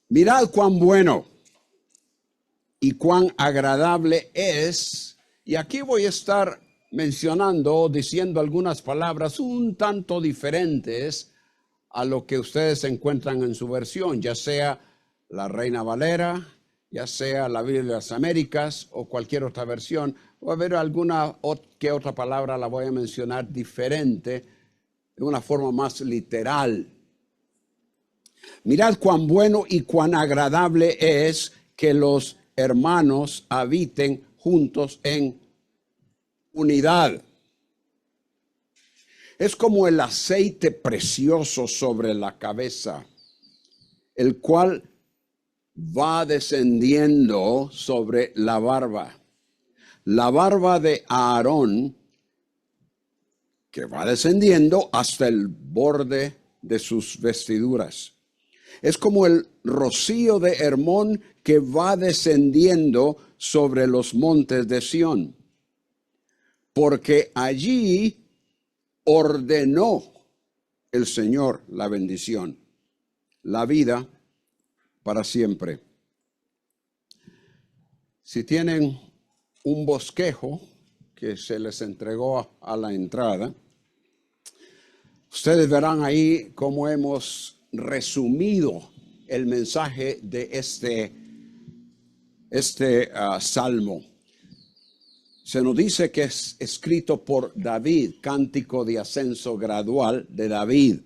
Mirad cuán bueno y cuán agradable es. Y aquí voy a estar mencionando, diciendo algunas palabras un tanto diferentes a lo que ustedes encuentran en su versión, ya sea la Reina Valera, ya sea la Biblia de las Américas o cualquier otra versión. Va a haber alguna que otra palabra la voy a mencionar diferente, de una forma más literal. Mirad cuán bueno y cuán agradable es que los hermanos habiten juntos en unidad. Es como el aceite precioso sobre la cabeza, el cual va descendiendo sobre la barba de Aarón, que va descendiendo hasta el borde de sus vestiduras. Es como el rocío de Hermón que va descendiendo sobre los montes de Sión, porque allí ordenó el Señor la bendición, la vida para siempre. Si tienen un bosquejo que se les entregó a la entrada, ustedes verán ahí cómo hemos resumido el mensaje de este salmo. Se nos dice que es escrito por David, cántico de ascenso gradual de David.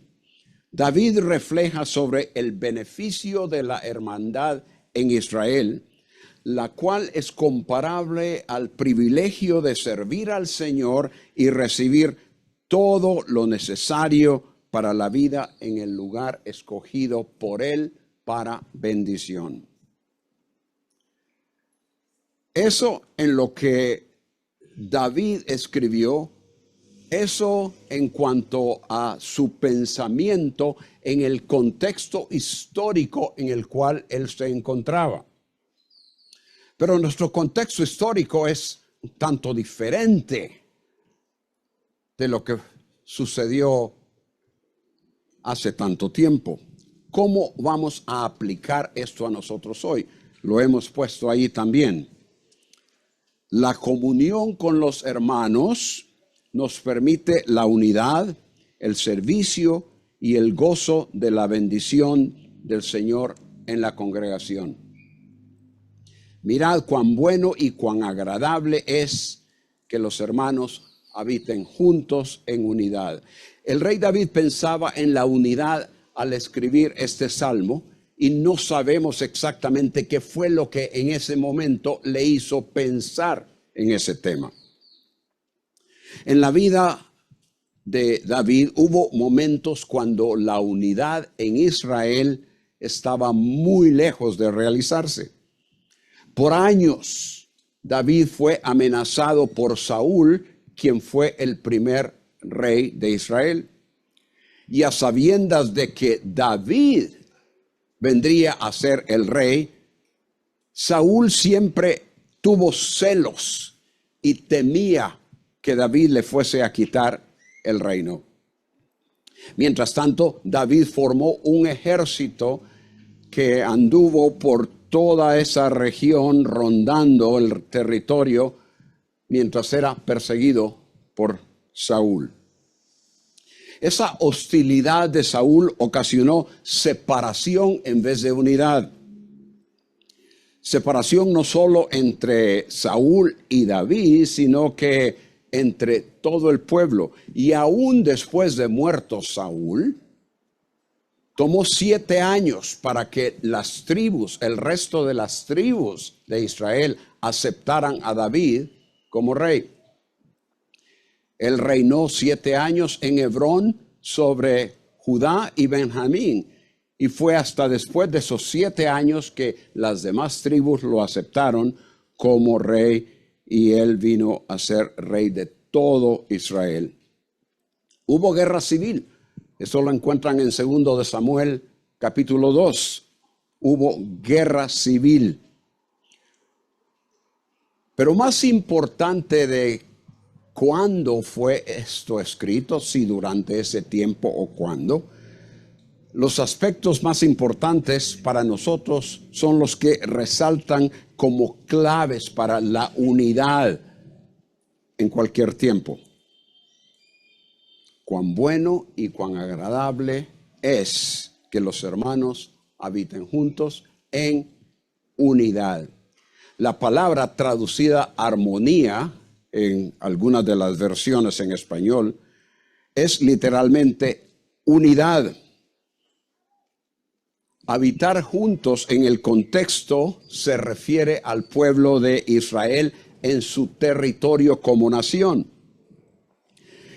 David refleja sobre el beneficio de la hermandad en Israel, la cual es comparable al privilegio de servir al Señor y recibir todo lo necesario para la vida en el lugar escogido por Él para bendición. Eso en lo que David escribió, eso en cuanto a su pensamiento en el contexto histórico en el cual él se encontraba. Pero nuestro contexto histórico es un tanto diferente de lo que sucedió hace tanto tiempo. ¿Cómo vamos a aplicar esto a nosotros hoy? Lo hemos puesto ahí también. La comunión con los hermanos nos permite la unidad, el servicio y el gozo de la bendición del Señor en la congregación. Mirad cuán bueno y cuán agradable es que los hermanos habiten juntos en unidad. El rey David pensaba en la unidad al escribir este salmo y no sabemos exactamente qué fue lo que en ese momento le hizo pensar en ese tema. En la vida de David hubo momentos cuando la unidad en Israel estaba muy lejos de realizarse. Por años, David fue amenazado por Saúl, quien fue el primer rey de Israel. Y a sabiendas de que David vendría a ser el rey, Saúl siempre tuvo celos y temía que David le fuese a quitar el reino. Mientras tanto, David formó un ejército que anduvo por toda esa región rondando el territorio mientras era perseguido por Saúl. Esa hostilidad de Saúl ocasionó separación en vez de unidad. Separación no solo entre Saúl y David, sino que entre todo el pueblo. Y aún después de muerto Saúl, tomó 7 años para que las tribus, el resto de las tribus de Israel, aceptaran a David como rey. Él reinó 7 años en Hebrón sobre Judá y Benjamín. Y fue hasta después de esos 7 años que las demás tribus lo aceptaron como rey y él vino a ser rey de todo Israel. Hubo guerra civil. Eso lo encuentran en 2 de Samuel, capítulo 2. Hubo guerra civil. Pero más importante de cuándo fue esto escrito, si durante ese tiempo o cuándo, Los aspectos más importantes para nosotros son los que resaltan como claves para la unidad en cualquier tiempo. Cuán bueno y cuán agradable es que los hermanos habiten juntos en unidad. La palabra traducida armonía en algunas de las versiones en español es literalmente unidad. Habitar juntos en el contexto se refiere al pueblo de Israel en su territorio como nación.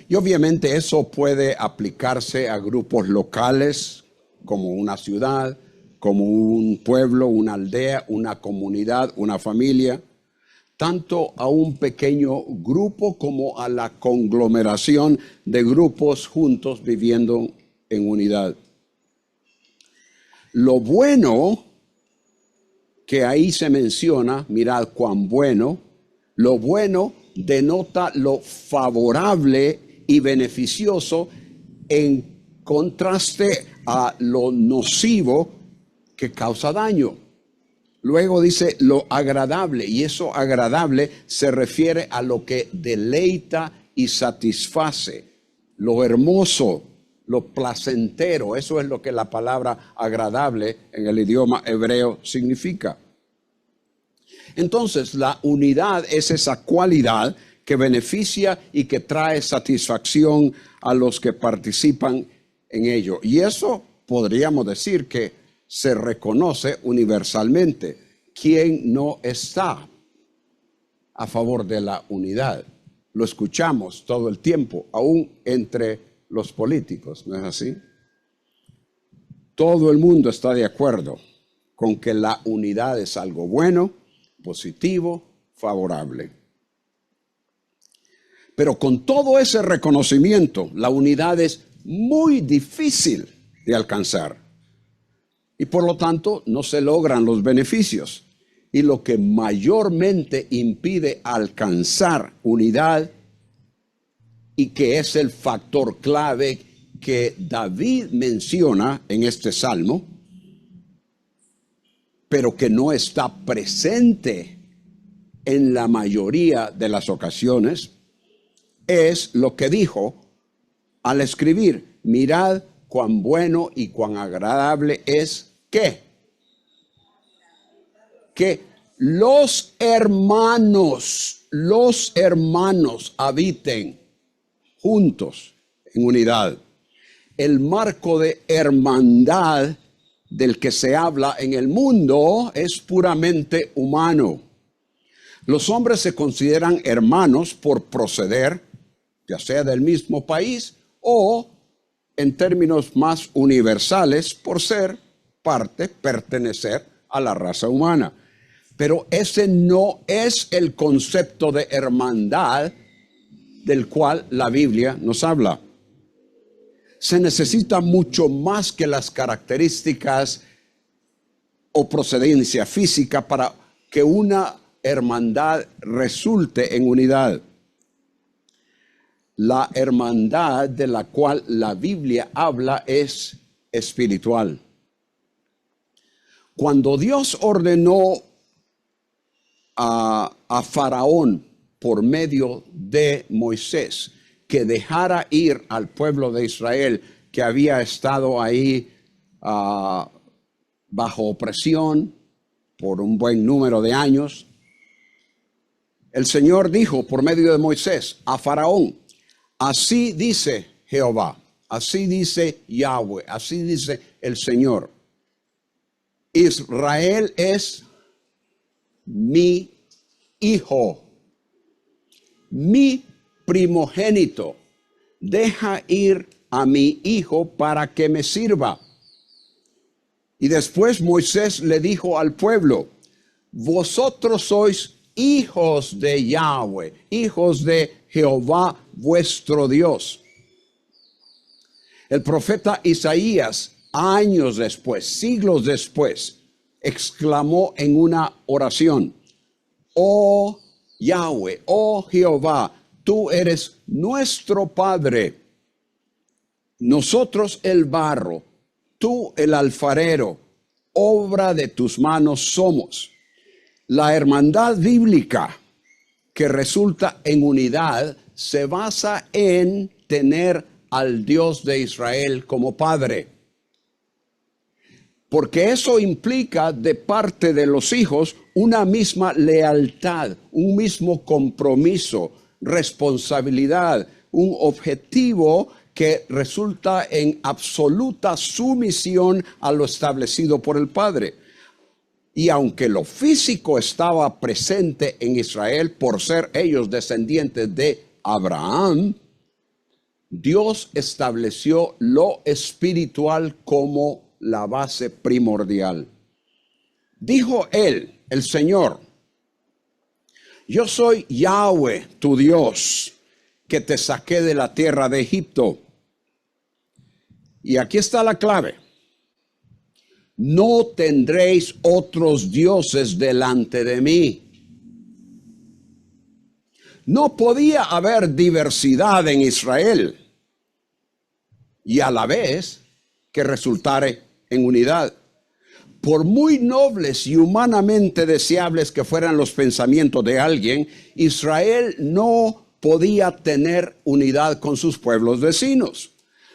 Y obviamente eso puede aplicarse a grupos locales como una ciudad, como un pueblo, una aldea, una comunidad, una familia, tanto a un pequeño grupo como a la conglomeración de grupos juntos viviendo en unidad. Lo bueno que ahí se menciona, mirad cuán bueno, lo bueno denota lo favorable y beneficioso en contraste a lo nocivo que causa daño. Luego dice lo agradable, y eso agradable se refiere a lo que deleita y satisface, lo hermoso, lo placentero. Eso es lo que la palabra agradable en el idioma hebreo significa. Entonces, la unidad es esa cualidad que beneficia y que trae satisfacción a los que participan en ello. Y eso podríamos decir que se reconoce universalmente. ¿Quién no está a favor de la unidad? Lo escuchamos todo el tiempo, aún entre los políticos, ¿no es así? Todo el mundo está de acuerdo con que la unidad es algo bueno, positivo, favorable. Pero con todo ese reconocimiento, la unidad es muy difícil de alcanzar. Y por lo tanto, no se logran los beneficios. Y lo que mayormente impide alcanzar unidad, y que es el factor clave que David menciona en este salmo, pero que no está presente en la mayoría de las ocasiones, es lo que dijo al escribir: mirad cuán bueno y cuán agradable es que los hermanos habiten juntos en unidad. El marco de hermandad del que se habla en el mundo es puramente humano. Los hombres se consideran hermanos por proceder, ya sea del mismo país o, en términos más universales, por ser parte, pertenecer a la raza humana. Pero ese no es el concepto de hermandad del cual la Biblia nos habla. Se necesita mucho más que las características o procedencia física para que una hermandad resulte en unidad. La hermandad de la cual la Biblia habla es espiritual. Cuando Dios ordenó a Faraón por medio de Moisés que dejara ir al pueblo de Israel que había estado ahí bajo opresión por un buen número de años, el Señor dijo por medio de Moisés a Faraón: así dice Jehová, así dice Yahweh, así dice el Señor, Israel es mi hijo, mi primogénito. Deja ir a mi hijo para que me sirva. Y después Moisés le dijo al pueblo: vosotros sois hijos de Yahweh, hijos de Jehová vuestro Dios. El profeta Isaías, años después, siglos después, exclamó en una oración: oh Yahweh, oh Jehová, tú eres nuestro Padre, nosotros el barro, tú el alfarero, obra de tus manos somos. La hermandad bíblica que resulta en unidad se basa en tener al Dios de Israel como Padre. Porque eso implica de parte de los hijos una misma lealtad, un mismo compromiso, responsabilidad, un objetivo que resulta en absoluta sumisión a lo establecido por el Padre. Y aunque lo físico estaba presente en Israel por ser ellos descendientes de Abraham, Dios estableció lo espiritual como la base primordial. Dijo él, el Señor: yo soy Yahweh, tu Dios, que te saqué de la tierra de Egipto. Y aquí está la clave. No tendréis otros dioses delante de mí. No podía haber diversidad en Israel y a la vez que resultare en unidad. Por muy nobles y humanamente deseables que fueran los pensamientos de alguien, Israel no podía tener unidad con sus pueblos vecinos.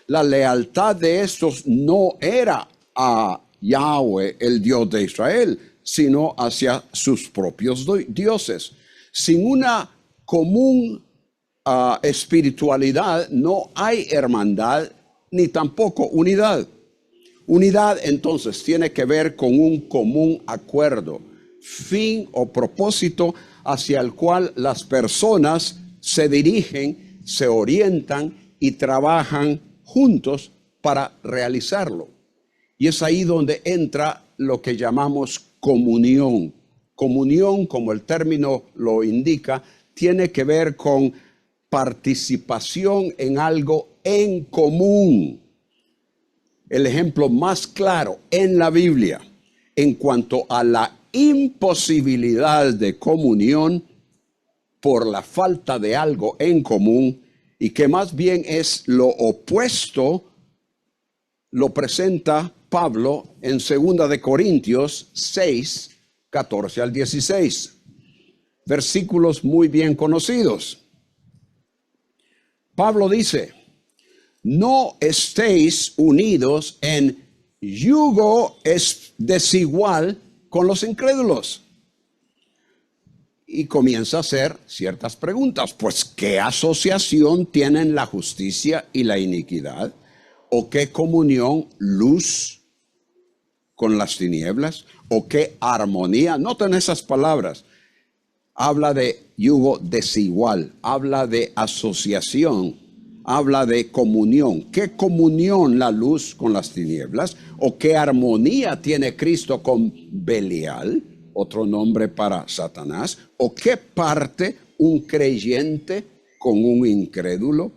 La lealtad de estos no era a Yahweh, el Dios de Israel, sino hacia sus propios dioses. Sin una común espiritualidad no hay hermandad ni tampoco unidad. Unidad entonces tiene que ver con un común acuerdo, fin o propósito hacia el cual las personas se dirigen, se orientan y trabajan juntos para realizarlo. Y es ahí donde entra lo que llamamos comunión. Comunión, como el término lo indica, tiene que ver con participación en algo en común. El ejemplo más claro en la Biblia en cuanto a la imposibilidad de comunión por la falta de algo en común, y que más bien es lo opuesto, lo presenta Pablo en 2 de Corintios 6, 14 al 16. Versículos muy bien conocidos. Pablo dice: no estéis unidos en yugo desigual con los incrédulos. Y comienza a hacer ciertas preguntas. Pues, ¿qué asociación tienen la justicia y la iniquidad? ¿O qué comunión luz con las tinieblas? ¿O qué armonía? Noten esas palabras. Habla de yugo desigual, habla de asociación, habla de comunión. ¿Qué comunión la luz con las tinieblas? ¿O qué armonía tiene Cristo con Belial, otro nombre para Satanás? ¿O qué parte un creyente con un incrédulo?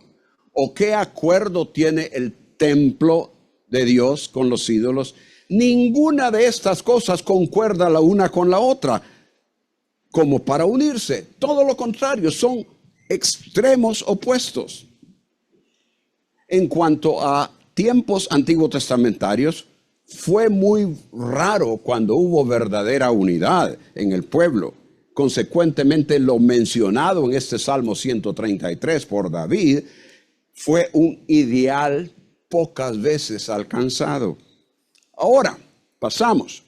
¿O qué acuerdo tiene el templo de Dios con los ídolos? Ninguna de estas cosas concuerda la una con la otra como para unirse. Todo lo contrario, son extremos opuestos. En cuanto a tiempos antiguos testamentarios, fue muy raro cuando hubo verdadera unidad en el pueblo. Consecuentemente, lo mencionado en este Salmo 133 por David fue un ideal pocas veces alcanzado. Ahora, pasamos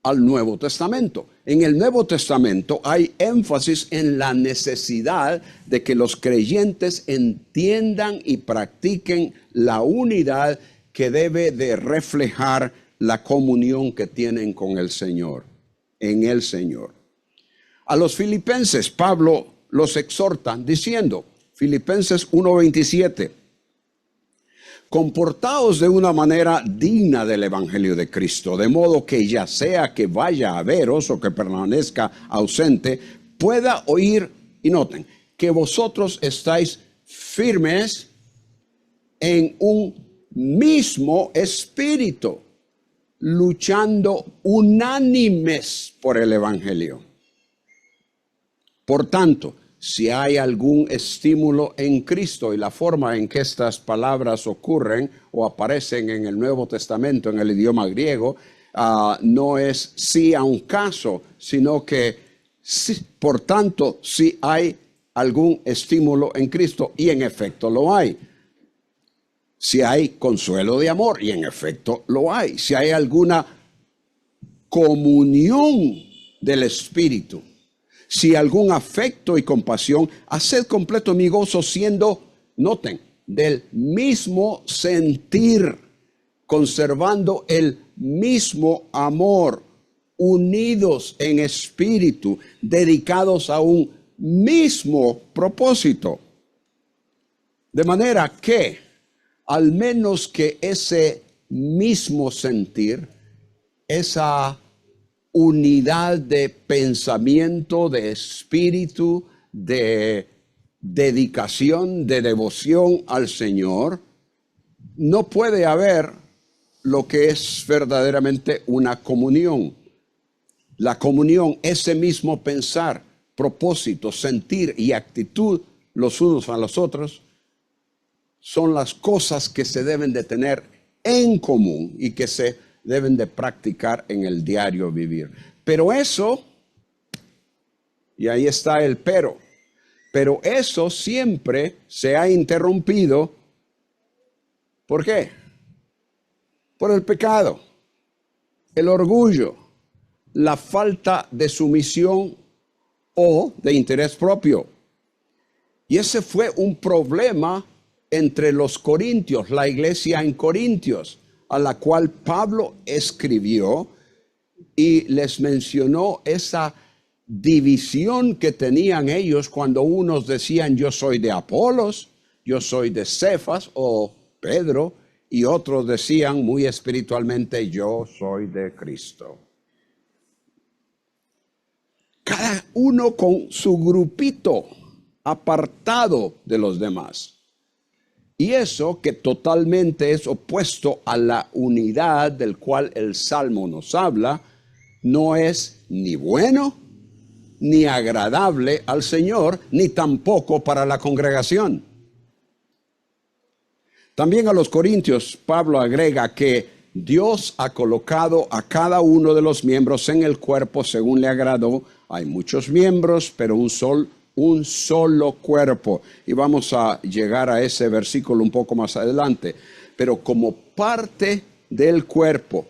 al Nuevo Testamento. En el Nuevo Testamento hay énfasis en la necesidad de que los creyentes entiendan y practiquen la unidad que debe de reflejar la comunión que tienen con el Señor, en el Señor. A los filipenses, Pablo los exhorta diciendo, Filipenses 1:27, comportaos de una manera digna del Evangelio de Cristo, de modo que ya sea que vaya a veros o que permanezca ausente, pueda oír, y noten, que vosotros estáis firmes en un mismo espíritu, luchando unánimes por el Evangelio. Por tanto, si hay algún estímulo en Cristo. Y la forma en que estas palabras ocurren o aparecen en el Nuevo Testamento en el idioma griego no es sí a un caso, sino que sí, por tanto, si hay algún estímulo en Cristo, y en efecto lo hay. Si hay consuelo de amor, y en efecto lo hay. Si hay alguna comunión del Espíritu, si algún afecto y compasión, haced completo mi gozo siendo, noten, del mismo sentir, conservando el mismo amor, unidos en espíritu, dedicados a un mismo propósito. De manera que, al menos que ese mismo sentir, esa unidad de pensamiento, de espíritu, de dedicación, de devoción al Señor, no puede haber lo que es verdaderamente una comunión. La comunión, ese mismo pensar, propósito, sentir y actitud los unos a los otros, son las cosas que se deben de tener en común y que se deben de practicar en el diario vivir. Pero eso, y ahí está el pero eso siempre se ha interrumpido. ¿Por qué? Por el pecado, el orgullo, la falta de sumisión o de interés propio. Y ese fue un problema entre los corintios, la iglesia en Corintios, a la cual Pablo escribió y les mencionó esa división que tenían ellos cuando unos decían yo soy de Apolos, yo soy de Cefas o Pedro, y otros decían muy espiritualmente yo soy de Cristo. Cada uno con su grupito apartado de los demás. Y eso que totalmente es opuesto a la unidad del cual el Salmo nos habla, no es ni bueno, ni agradable al Señor, ni tampoco para la congregación. También a los corintios, Pablo agrega que Dios ha colocado a cada uno de los miembros en el cuerpo según le agradó. Hay muchos miembros, pero un solo cuerpo. Y vamos a llegar a ese versículo un poco más adelante. Pero como parte del cuerpo,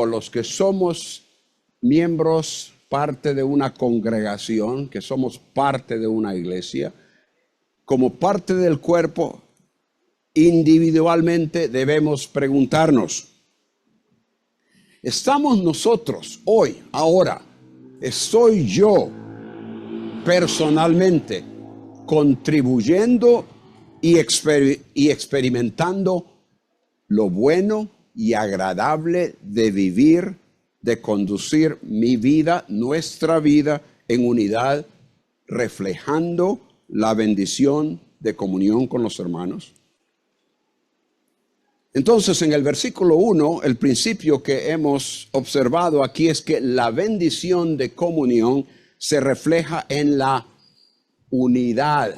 los que somos miembros, parte de una congregación, que somos parte de una iglesia, como parte del cuerpo, individualmente debemos preguntarnos, ¿estamos nosotros hoy, ahora, estoy yo personalmente contribuyendo y experimentando lo bueno y agradable de vivir, de conducir mi vida, nuestra vida en unidad, reflejando la bendición de comunión con los hermanos? Entonces, en el versículo 1, el principio que hemos observado aquí es que la bendición de comunión se refleja en la unidad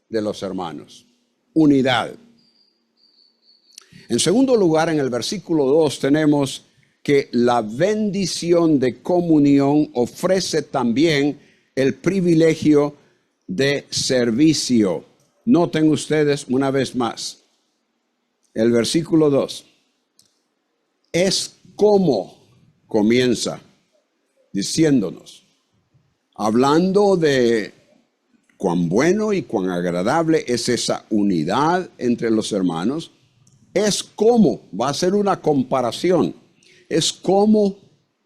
de los hermanos. Unidad. En segundo lugar, en el versículo 2 tenemos que la bendición de comunión ofrece también el privilegio de servicio. Noten ustedes una vez más el versículo 2. Es como comienza diciéndonos, hablando de cuán bueno y cuán agradable es esa unidad entre los hermanos. Es como, va a ser una comparación, es como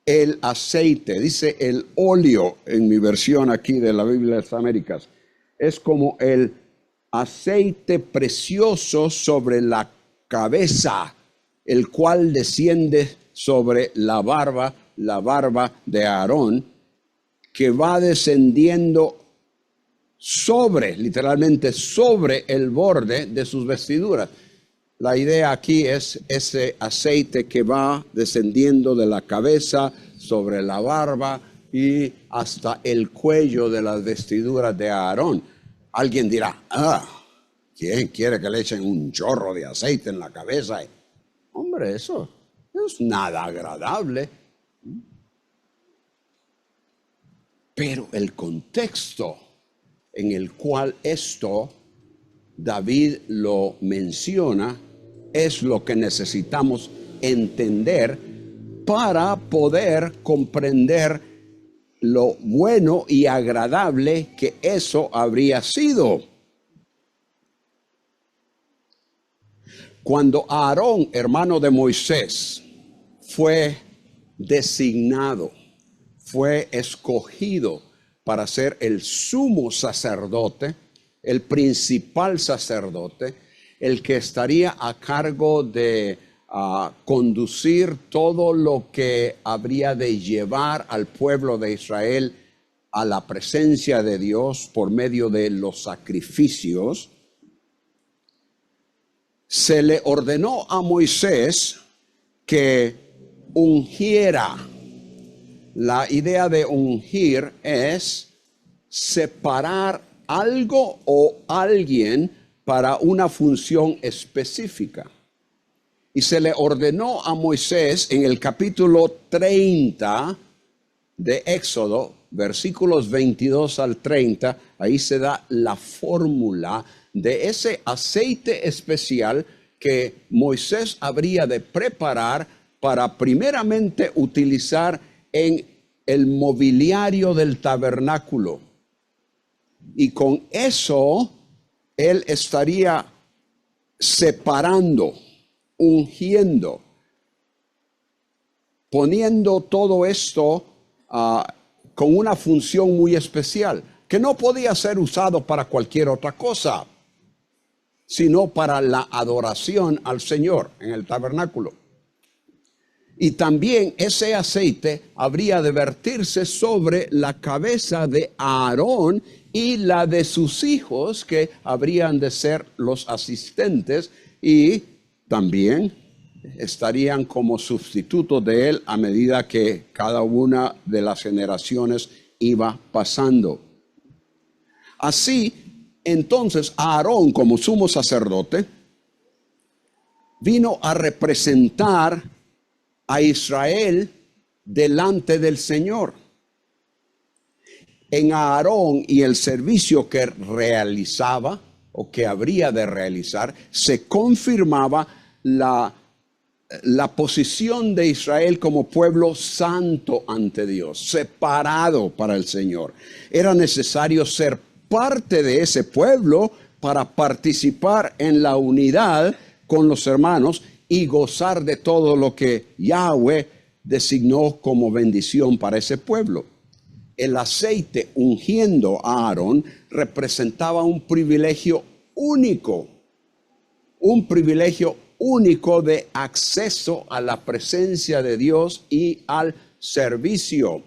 el aceite, dice el óleo en mi versión aquí de la Biblia de las Américas, es como el aceite precioso sobre la cabeza, el cual desciende sobre la barba de Aarón, que va descendiendo literalmente sobre el borde de sus vestiduras. La idea aquí es ese aceite que va descendiendo de la cabeza sobre la barba, y hasta el cuello de las vestiduras de Aarón. Alguien dirá, ¿quién quiere que le echen un chorro de aceite en la cabeza? Hombre, eso es nada agradable. Pero el contexto en el cual esto David lo menciona es lo que necesitamos entender para poder comprender lo bueno y agradable que eso habría sido. Cuando Aarón, hermano de Moisés, fue designado, fue escogido para ser el sumo sacerdote, el principal sacerdote, el que estaría a cargo de conducir todo lo que habría de llevar al pueblo de Israel a la presencia de Dios por medio de los sacrificios, se le ordenó a Moisés que ungiera. La idea de ungir es separar algo o alguien para una función específica. Y se le ordenó a Moisés en el capítulo 30 de Éxodo, versículos 22 al 30, ahí se da la fórmula de ese aceite especial que Moisés habría de preparar para primeramente utilizar en el mobiliario del tabernáculo. Y con eso él estaría separando, ungiendo, poniendo todo esto con una función muy especial, que no podía ser usado para cualquier otra cosa, sino para la adoración al Señor en el tabernáculo. Y también ese aceite habría de vertirse sobre la cabeza de Aarón y la de sus hijos, que habrían de ser los asistentes, y también estarían como sustitutos de él a medida que cada una de las generaciones iba pasando. Así, entonces, Aarón, como sumo sacerdote, vino a representar a Israel delante del Señor. En Aarón y el servicio que realizaba o que habría de realizar, se confirmaba la posición de Israel como pueblo santo ante Dios, separado para el Señor. Era necesario ser parte de ese pueblo para participar en la unidad con los hermanos y gozar de todo lo que Yahweh designó como bendición para ese pueblo. El aceite ungiendo a Aarón representaba un privilegio único de acceso a la presencia de Dios y al servicio.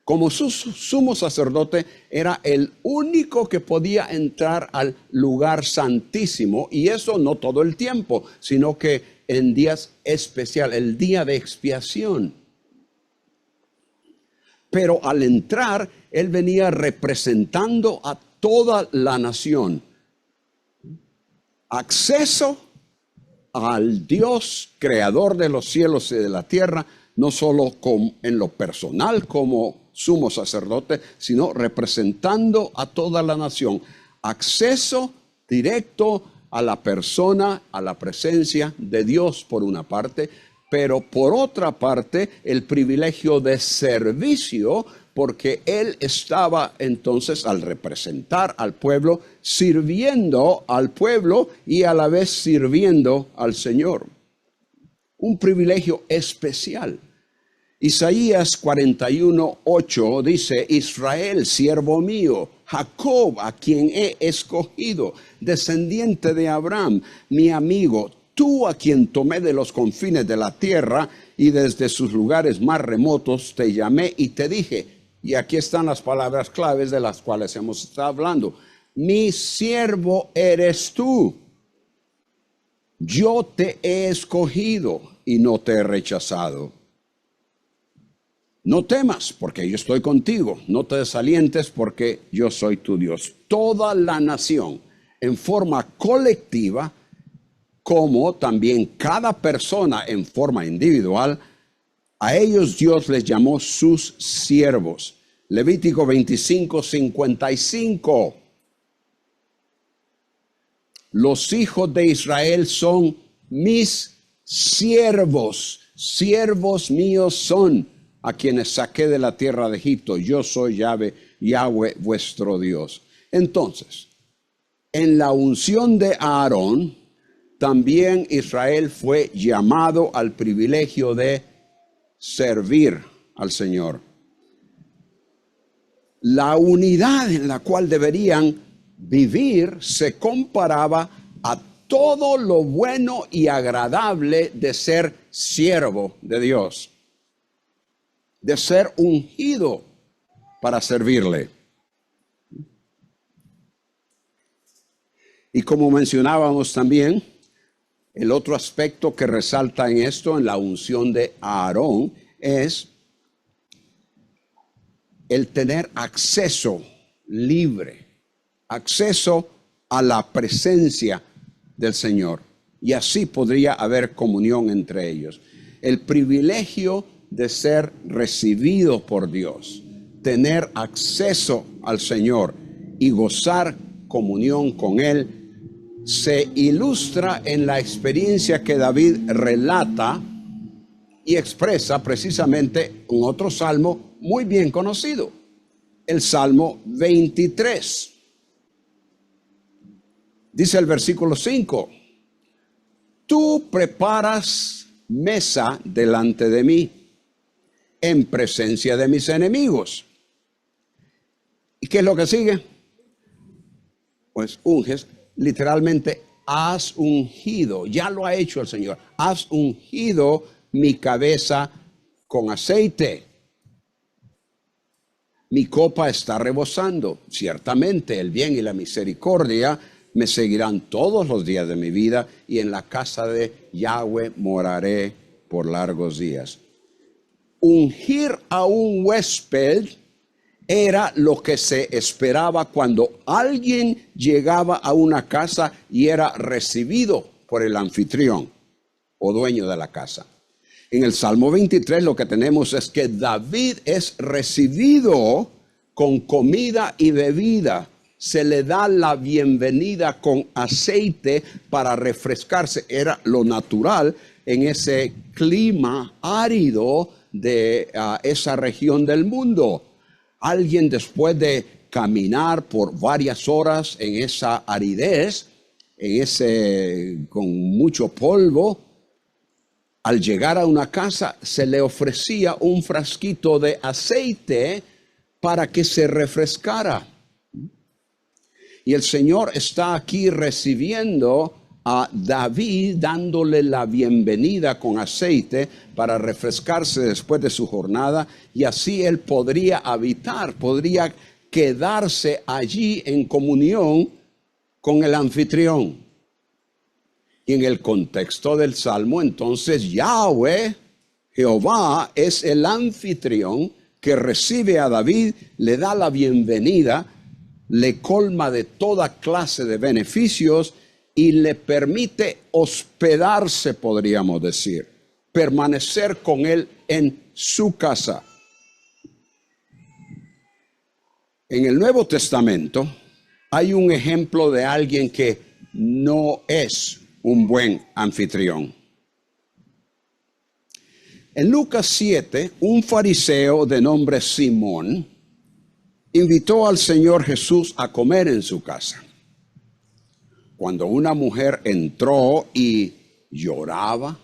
Como sumo sacerdote, era el único que podía entrar al lugar santísimo, y eso no todo el tiempo, sino que en días especiales, el día de expiación. Pero al entrar, él venía representando a toda la nación. Acceso al Dios creador de los cielos y de la tierra, no solo en lo personal como sumo sacerdote, sino representando a toda la nación. Acceso directo a la persona, a la presencia de Dios por una parte, pero por otra parte el privilegio de servicio, porque él estaba entonces, al representar al pueblo, sirviendo al pueblo y a la vez sirviendo al Señor. Un privilegio especial. Isaías 41:8 dice: Israel, siervo mío, Jacob, a quien he escogido, descendiente de Abraham, mi amigo, tú a quien tomé de los confines de la tierra y desde sus lugares más remotos te llamé y te dije. Y aquí están las palabras claves de las cuales hemos estado hablando. Mi siervo eres tú. Yo te he escogido y no te he rechazado. No temas, porque yo estoy contigo. No te desalientes, porque yo soy tu Dios. Toda la nación, en forma colectiva, como también cada persona en forma individual, a ellos Dios les llamó sus siervos. Levítico 25:55. Los hijos de Israel son mis siervos. Siervos míos son a quienes saqué de la tierra de Egipto. Yo soy Yahweh vuestro Dios. Entonces, en la unción de Aarón, también Israel fue llamado al privilegio de servir al Señor. La unidad en la cual deberían vivir se comparaba a todo lo bueno y agradable de ser siervo de Dios, de ser ungido para servirle. Y como mencionábamos también, el otro aspecto que resalta en esto, en la unción de Aarón, es el tener acceso libre, acceso a la presencia del Señor. Y así podría haber comunión entre ellos. El privilegio de ser recibido por Dios, tener acceso al Señor y gozar comunión con Él, se ilustra en la experiencia que David relata y expresa precisamente en otro salmo muy bien conocido, el Salmo 23. Dice el versículo 5, tú preparas mesa delante de mí, en presencia de mis enemigos. ¿Y qué es lo que sigue? Pues unges. Literalmente, has ungido, ya lo ha hecho el Señor, has ungido mi cabeza con aceite. Mi copa está rebosando. Ciertamente el bien y la misericordia me seguirán todos los días de mi vida, y en la casa de Yahweh moraré por largos días. Ungir a un huésped era lo que se esperaba cuando alguien llegaba a una casa y era recibido por el anfitrión o dueño de la casa. En el Salmo 23 lo que tenemos es que David es recibido con comida y bebida. Se le da la bienvenida con aceite para refrescarse. Era lo natural en ese clima árido de esa región del mundo. Alguien, después de caminar por varias horas en esa aridez, con mucho polvo, al llegar a una casa se le ofrecía un frasquito de aceite para que se refrescara. Y el Señor está aquí recibiendo a David, dándole la bienvenida con aceite para refrescarse después de su jornada, y así él podría habitar, podría quedarse allí en comunión con el anfitrión. Y en el contexto del Salmo, entonces Yahweh, Jehová, es el anfitrión que recibe a David, le da la bienvenida, le colma de toda clase de beneficios y le permite hospedarse, podríamos decir, permanecer con él en su casa. En el Nuevo Testamento hay un ejemplo de alguien que no es un buen anfitrión. En Lucas 7, un fariseo de nombre Simón invitó al Señor Jesús a comer en su casa. Cuando una mujer entró y lloraba,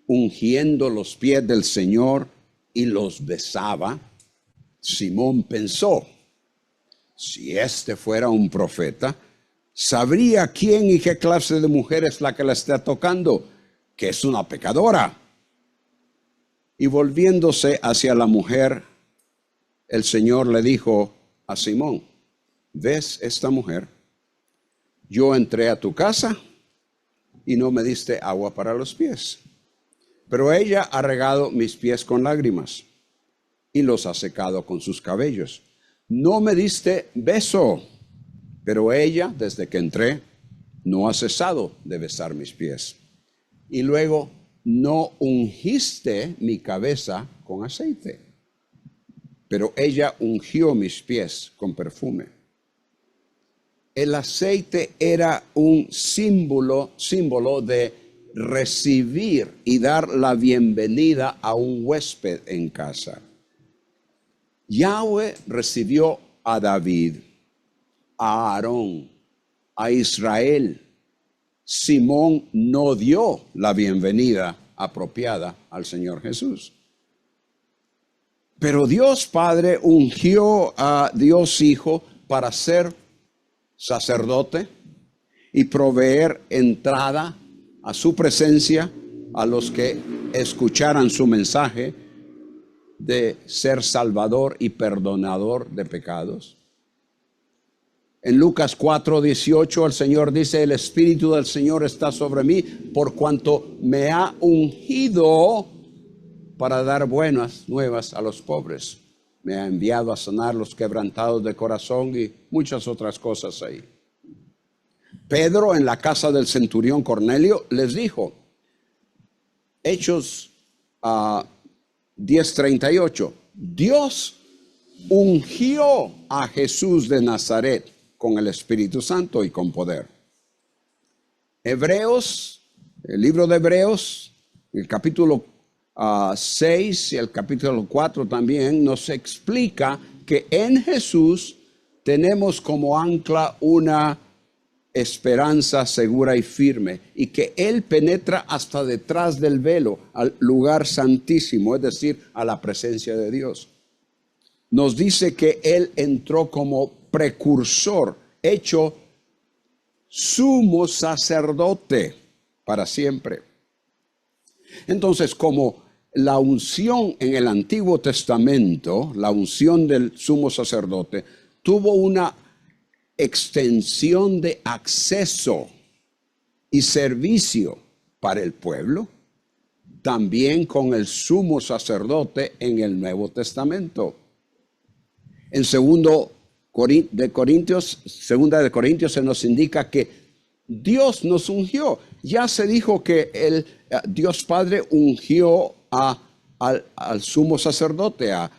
ungiendo los pies del Señor y los besaba, Simón pensó, si este fuera un profeta, sabría quién y qué clase de mujer es la que la está tocando, que es una pecadora. Y volviéndose hacia la mujer, el Señor le dijo a Simón, ¿ves esta mujer? Yo entré a tu casa y no me diste agua para los pies, pero ella ha regado mis pies con lágrimas y los ha secado con sus cabellos. No me diste beso, pero ella, desde que entré, no ha cesado de besar mis pies. Y luego, no ungiste mi cabeza con aceite, pero ella ungió mis pies con perfume. El aceite era un símbolo de recibir y dar la bienvenida a un huésped en casa. Yahweh recibió a David, a Aarón, a Israel. Simón no dio la bienvenida apropiada al Señor Jesús. Pero Dios Padre ungió a Dios Hijo para ser sacerdote y proveer entrada a su presencia a los que escucharan su mensaje de ser salvador y perdonador de pecados. En Lucas 4:18 el Señor dice: el Espíritu del Señor está sobre mí, por cuanto me ha ungido para dar buenas nuevas a los pobres. Me ha enviado a sanar los quebrantados de corazón y muchas otras cosas ahí. Pedro, en la casa del centurión Cornelio, les dijo, Hechos 10:38, Dios ungió a Jesús de Nazaret con el Espíritu Santo y con poder. Hebreos, el libro de Hebreos, el capítulo 6 y el capítulo 4 también nos explica que en Jesús tenemos como ancla una esperanza segura y firme, y que Él penetra hasta detrás del velo al lugar santísimo, es decir, a la presencia de Dios. Nos dice que Él entró como precursor, hecho sumo sacerdote para siempre. Entonces, como la unción en el Antiguo Testamento, la unción del sumo sacerdote, tuvo una extensión de acceso y servicio para el pueblo, también con el sumo sacerdote en el Nuevo Testamento. En segunda de Corintios se nos indica que Dios nos ungió. Ya se dijo que el Dios Padre ungió al sumo sacerdote, a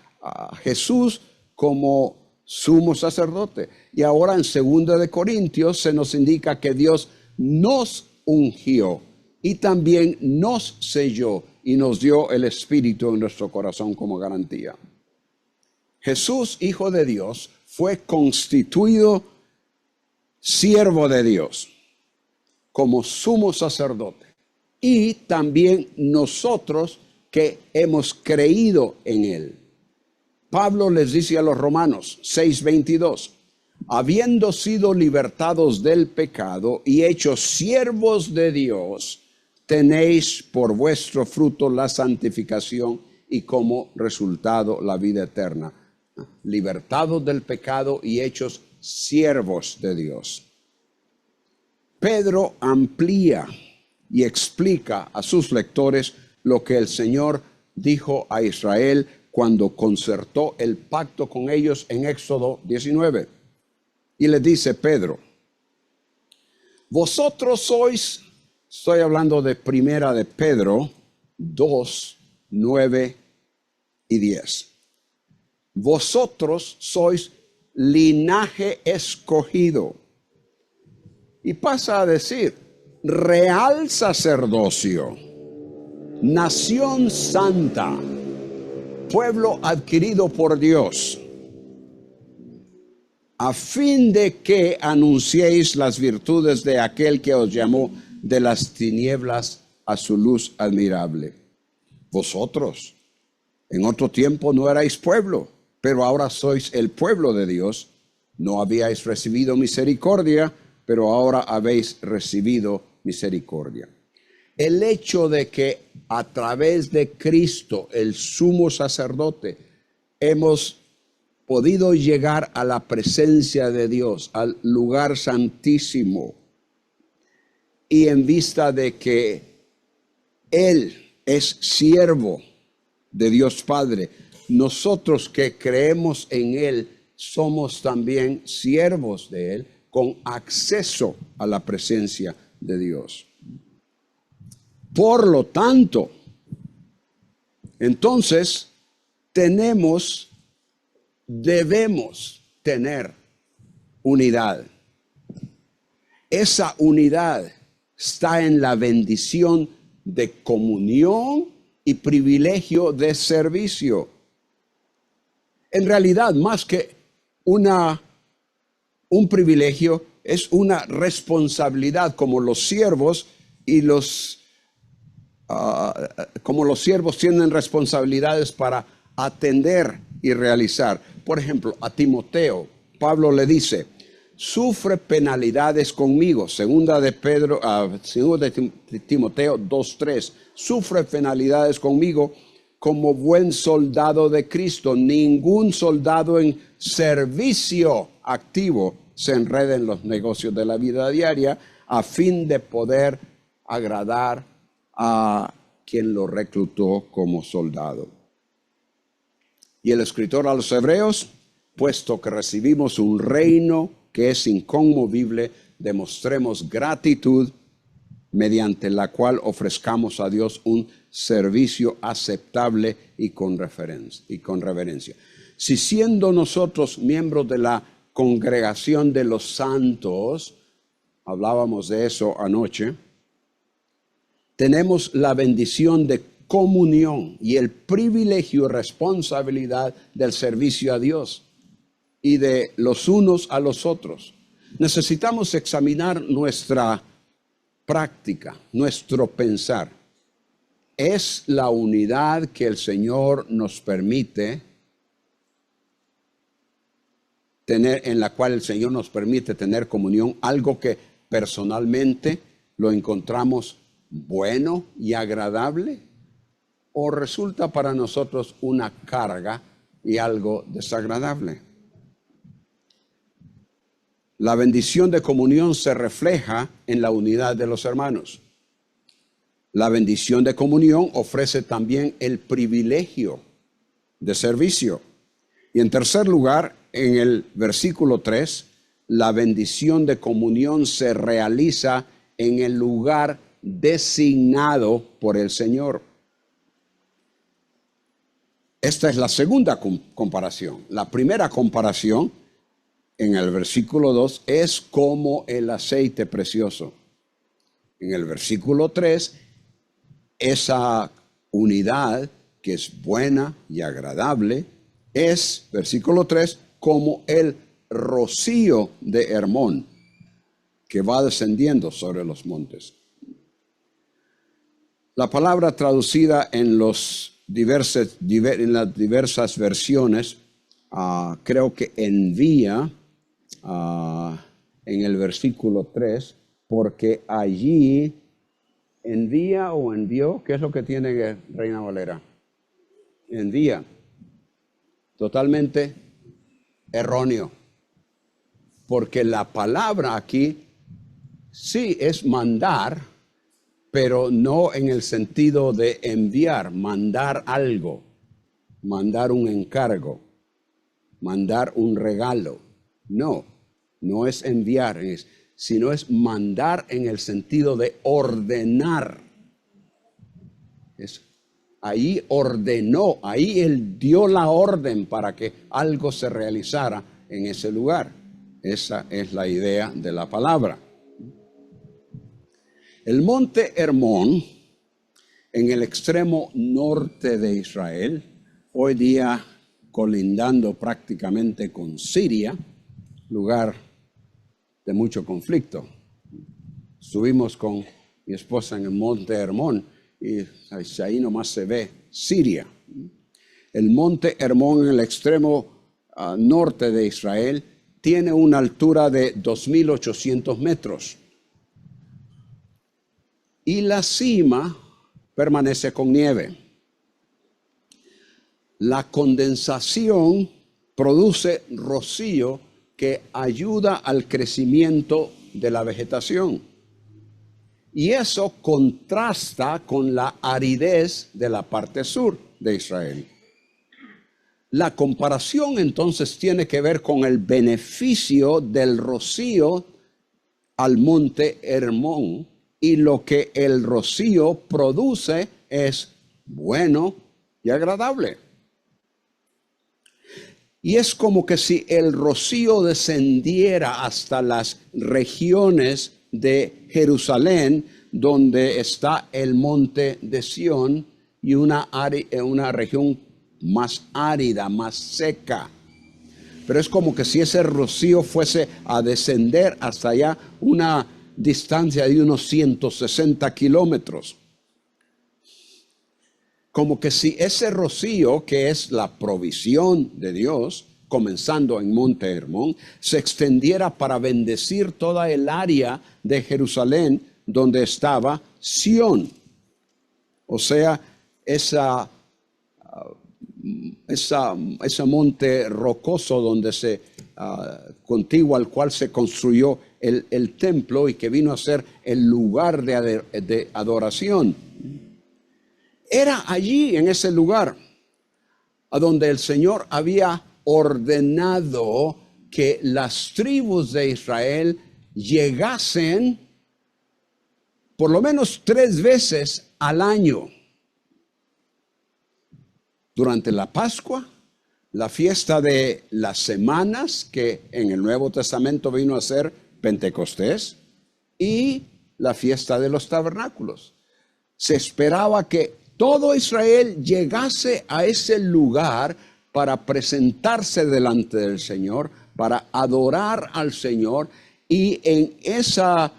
Jesús como sumo sacerdote. Y ahora en 2 de Corintios se nos indica que Dios nos ungió y también nos selló y nos dio el Espíritu en nuestro corazón como garantía. Jesús, Hijo de Dios, fue constituido siervo de Dios como sumo sacerdote. Y también nosotros que hemos creído en Él. Pablo les dice a los Romanos 6:22, habiendo sido libertados del pecado y hechos siervos de Dios, tenéis por vuestro fruto la santificación y como resultado la vida eterna. Libertados del pecado y hechos siervos de Dios. Pedro amplía y explica a sus lectores lo que el Señor dijo a Israel cuando concertó el pacto con ellos en Éxodo 19. Y le dice Pedro, vosotros sois, estoy hablando de primera de Pedro 2, 9 y 10. Vosotros sois linaje escogido. Y pasa a decir, real sacerdocio, nación santa, pueblo adquirido por Dios, a fin de que anunciéis las virtudes de aquel que os llamó de las tinieblas a su luz admirable. Vosotros, en otro tiempo no erais pueblo, pero ahora sois el pueblo de Dios. No habíais recibido misericordia, pero ahora habéis recibido misericordia. El hecho de que a través de Cristo, el sumo sacerdote, hemos podido llegar a la presencia de Dios, al lugar santísimo, y en vista de que Él es siervo de Dios Padre. Nosotros que creemos en Él somos también siervos de Él con acceso a la presencia de Dios. Por lo tanto, entonces debemos tener unidad. Esa unidad está en la bendición de comunión y privilegio de servicio. En realidad, más que un privilegio, es una responsabilidad, como los siervos como los siervos tienen responsabilidades para atender y realizar. Por ejemplo, a Timoteo, Pablo le dice: sufre penalidades conmigo. Segunda de Timoteo 2:3. Sufre penalidades conmigo como buen soldado de Cristo. Ningún soldado en servicio activo se enreda en los negocios de la vida diaria a fin de poder agradar a quien lo reclutó como soldado. Y el escritor a los Hebreos: puesto que recibimos un reino que es inconmovible, demostremos gratitud mediante la cual ofrezcamos a Dios un servicio aceptable y con reverencia. Si siendo nosotros miembros de la congregación de los santos, hablábamos de eso anoche, tenemos la bendición de comunión y el privilegio y responsabilidad del servicio a Dios y de los unos a los otros. Necesitamos examinar nuestra práctica, nuestro pensar. ¿Es la unidad que el Señor nos permite tener, en la cual el Señor nos permite tener comunión, algo que personalmente lo encontramos bueno y agradable, o resulta para nosotros una carga y algo desagradable? La bendición de comunión se refleja en la unidad de los hermanos. La bendición de comunión ofrece también el privilegio de servicio. Y en tercer lugar, en el versículo 3, la bendición de comunión se realiza en el lugar designado por el Señor. Esta es la segunda comparación. La primera comparación en el versículo 2 es como el aceite precioso. En el versículo 3, esa unidad que es buena y agradable es, versículo 3, como el rocío de Hermón que va descendiendo sobre los montes. La palabra traducida en las diversas versiones, creo que envía, en el versículo 3, porque allí envía o envió, ¿qué es lo que tiene Reina Valera? Envía. Totalmente erróneo. Porque la palabra aquí sí es mandar, pero no en el sentido de enviar, mandar algo, mandar un encargo, mandar un regalo. No, no es enviar, sino es mandar en el sentido de ordenar. Ahí ordenó, ahí él dio la orden para que algo se realizara en ese lugar. Esa es la idea de la palabra. El monte Hermón, en el extremo norte de Israel, hoy día colindando prácticamente con Siria, lugar de mucho conflicto. Estuvimos con mi esposa en el monte Hermón y ahí nomás se ve Siria. El monte Hermón en el extremo norte de Israel tiene una altura de 2.800 metros. Y la cima permanece con nieve. La condensación produce rocío que ayuda al crecimiento de la vegetación. Y eso contrasta con la aridez de la parte sur de Israel. La comparación entonces tiene que ver con el beneficio del rocío al monte Hermón, y lo que el rocío produce es bueno y agradable. Y es como que si el rocío descendiera hasta las regiones de Jerusalén, donde está el monte de Sión, y una región más árida, más seca. Pero es como que si ese rocío fuese a descender hasta allá una distancia de unos 160 kilómetros. Como que si ese rocío, que es la provisión de Dios, comenzando en Monte Hermón, se extendiera para bendecir toda el área de Jerusalén donde estaba Sión. O sea, ese monte rocoso donde contiguo al cual se construyó el templo y que vino a ser el lugar de adoración. Era allí, en ese lugar, a donde el Señor había ordenado que las tribus de Israel llegasen por lo menos 3 veces al año. Durante la Pascua, la fiesta de las semanas, que en el Nuevo Testamento vino a ser Pentecostés, y la fiesta de los tabernáculos. Se esperaba que todo Israel llegase a ese lugar para presentarse delante del Señor, para adorar al Señor, y en esa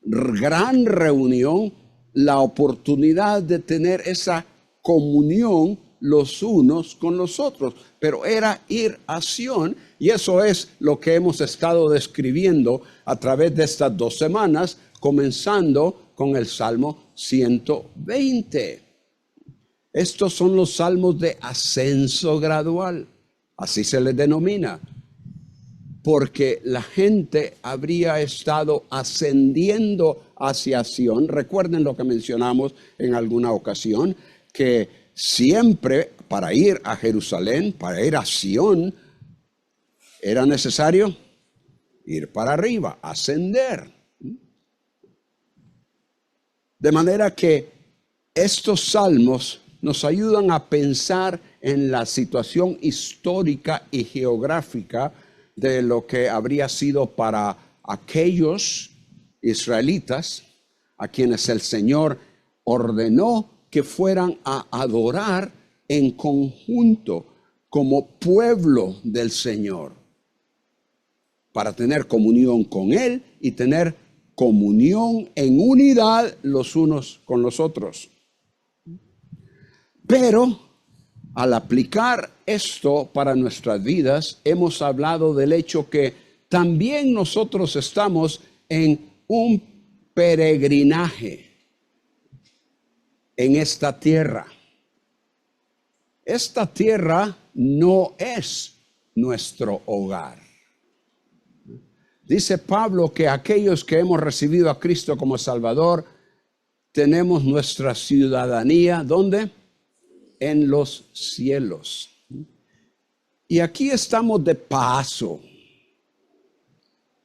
gran reunión, la oportunidad de tener esa comunión los unos con los otros. Pero era ir a Sión, y eso es lo que hemos estado describiendo a través de estas 2 semanas, comenzando con el Salmo 120. Estos son los salmos de ascenso gradual, así se les denomina, porque la gente habría estado ascendiendo hacia Sión. Recuerden lo que mencionamos en alguna ocasión, que siempre para ir a Jerusalén, para ir a Sión, era necesario ir para arriba, ascender. De manera que estos salmos nos ayudan a pensar en la situación histórica y geográfica de lo que habría sido para aquellos israelitas a quienes el Señor ordenó que fueran a adorar en conjunto como pueblo del Señor, para tener comunión con Él y tener comunión en unidad los unos con los otros. Pero al aplicar esto para nuestras vidas, hemos hablado del hecho que también nosotros estamos en un peregrinaje en esta tierra. Esta tierra no es nuestro hogar. Dice Pablo que aquellos que hemos recibido a Cristo como Salvador, tenemos nuestra ciudadanía, ¿dónde? En los cielos. Y aquí estamos de paso.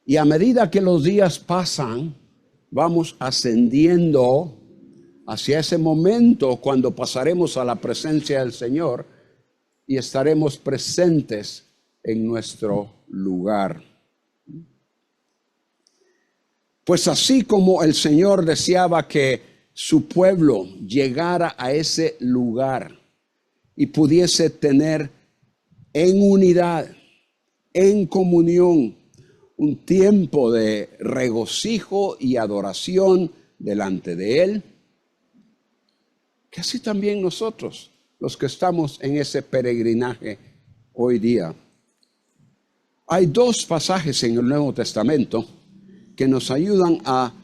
Y a medida que los días pasan, vamos ascendiendo hacia ese momento cuando pasaremos a la presencia del Señor y estaremos presentes en nuestro lugar. Pues así como el Señor deseaba que su pueblo llegara a ese lugar y pudiese tener en unidad, en comunión, un tiempo de regocijo y adoración delante de Él, que así también nosotros, los que estamos en ese peregrinaje hoy día. Hay 2 pasajes en el Nuevo Testamento que nos ayudan a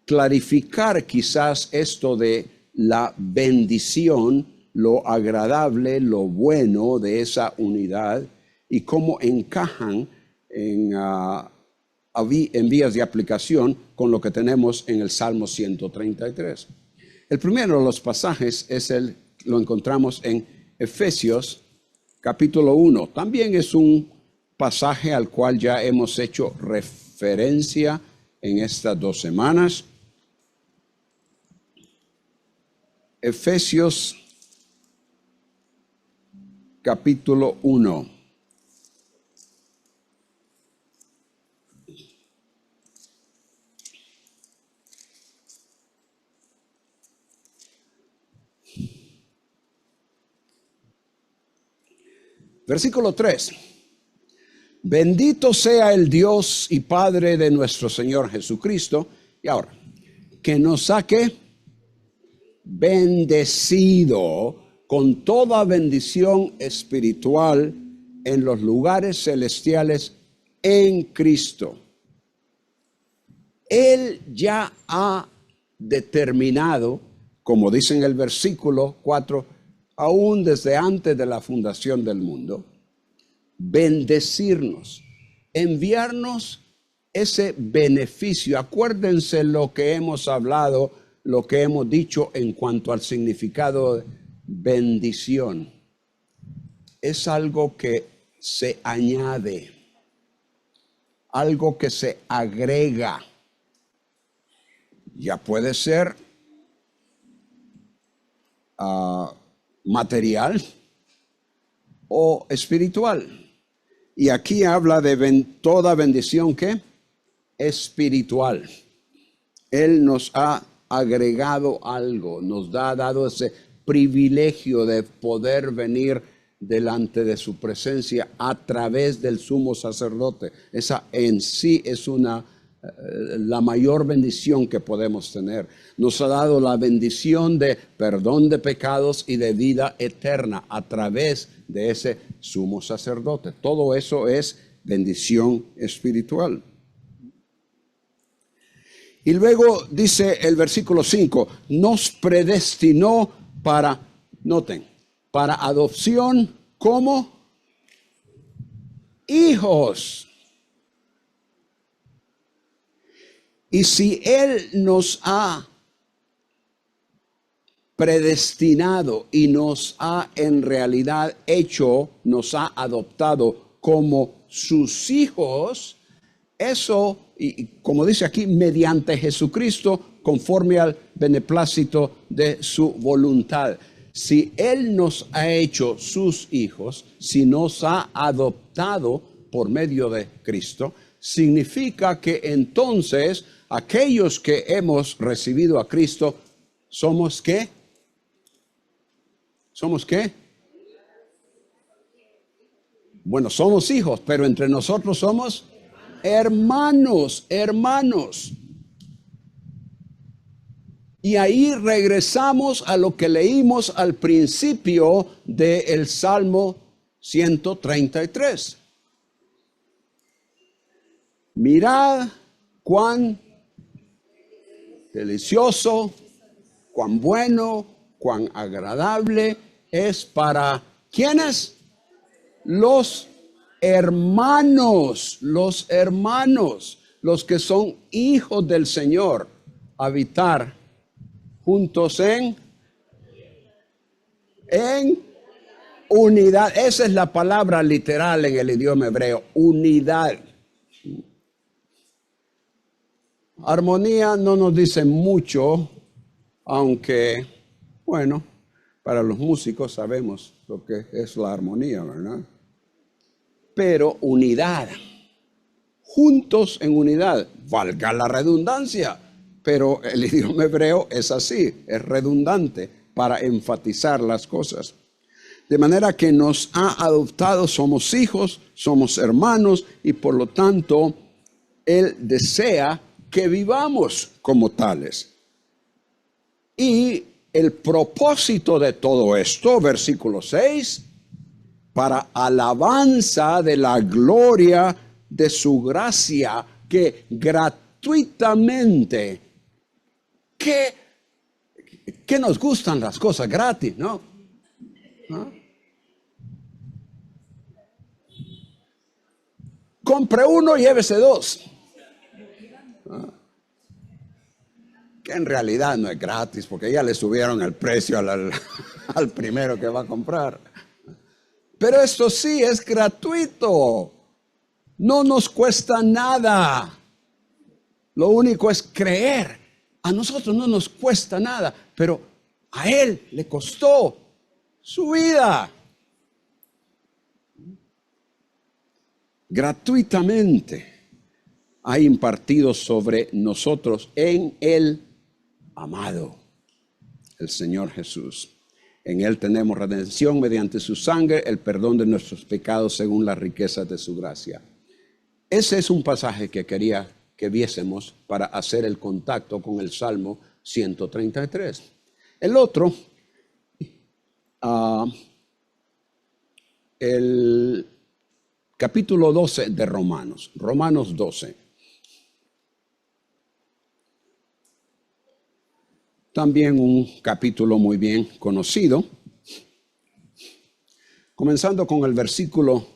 clarificar quizás esto de la bendición, lo agradable, lo bueno de esa unidad y cómo encajan en en vías de aplicación con lo que tenemos en el Salmo 133. El primero de los pasajes lo encontramos en Efesios capítulo 1. También es un pasaje al cual ya hemos hecho referencia en estas 2 semanas. Efesios capítulo 1. Versículo 3. Bendito sea el Dios y Padre de nuestro Señor Jesucristo. Y ahora, que nos saque bendecido con toda bendición espiritual en los lugares celestiales en Cristo. Él ya ha determinado, como dice en el versículo 4, aún desde antes de la fundación del mundo, bendecirnos, enviarnos ese beneficio. Acuérdense lo que hemos hablado, lo que hemos dicho en cuanto al significado de bendición. Es algo que se añade, algo que se agrega. Ya puede ser material o espiritual. Y aquí habla de toda bendición que espiritual. Él nos ha agregado algo, nos ha dado ese privilegio de poder venir delante de su presencia a través del sumo sacerdote. Esa en sí es la mayor bendición que podemos tener. Nos ha dado la bendición de perdón de pecados y de vida eterna a través de ese sumo sacerdote. Todo eso es bendición espiritual. Y luego dice el versículo 5, nos predestinó para adopción como hijos. Y si Él nos ha predestinado y nos ha en realidad nos ha adoptado como sus hijos, eso, y como dice aquí, mediante Jesucristo, conforme al beneplácito de su voluntad. Si Él nos ha hecho sus hijos, si nos ha adoptado por medio de Cristo, significa que entonces aquellos que hemos recibido a Cristo, ¿somos qué? ¿Somos qué? Bueno, somos hijos, pero entre nosotros somos hermanos. Y ahí regresamos a lo que leímos al principio del Salmo 133. Mirad cuán delicioso, cuán bueno, cuán agradable es para ¿quiénes? Los hermanos, los que son hijos del Señor, habitar juntos en unidad. Esa es la palabra literal en el idioma hebreo, unidad. Armonía no nos dice mucho, aunque, bueno, para los músicos sabemos lo que es la armonía, ¿verdad? Pero unidad, juntos en unidad, valga la redundancia, pero el idioma hebreo es así, es redundante para enfatizar las cosas. De manera que nos ha adoptado, somos hijos, somos hermanos y por lo tanto Él desea que vivamos como tales. Y el propósito de todo esto, versículo 6, para alabanza de la gloria de su gracia, que gratuitamente, que nos gustan las cosas gratis, ¿no? ¿Ah? Compre uno y llévese dos. Que en realidad no es gratis, porque ya le subieron el precio al primero que va a comprar. Pero esto sí es gratuito. No nos cuesta nada. Lo único es creer. A nosotros no nos cuesta nada, pero a Él le costó su vida. Gratuitamente ha impartido sobre nosotros en el amado, el Señor Jesús. En Él tenemos redención mediante su sangre, el perdón de nuestros pecados según las riquezas de su gracia. Ese es un pasaje que quería que viésemos para hacer el contacto con el Salmo 133. El otro, el capítulo 12 de Romanos, Romanos 12. También un capítulo muy bien conocido, comenzando con el versículo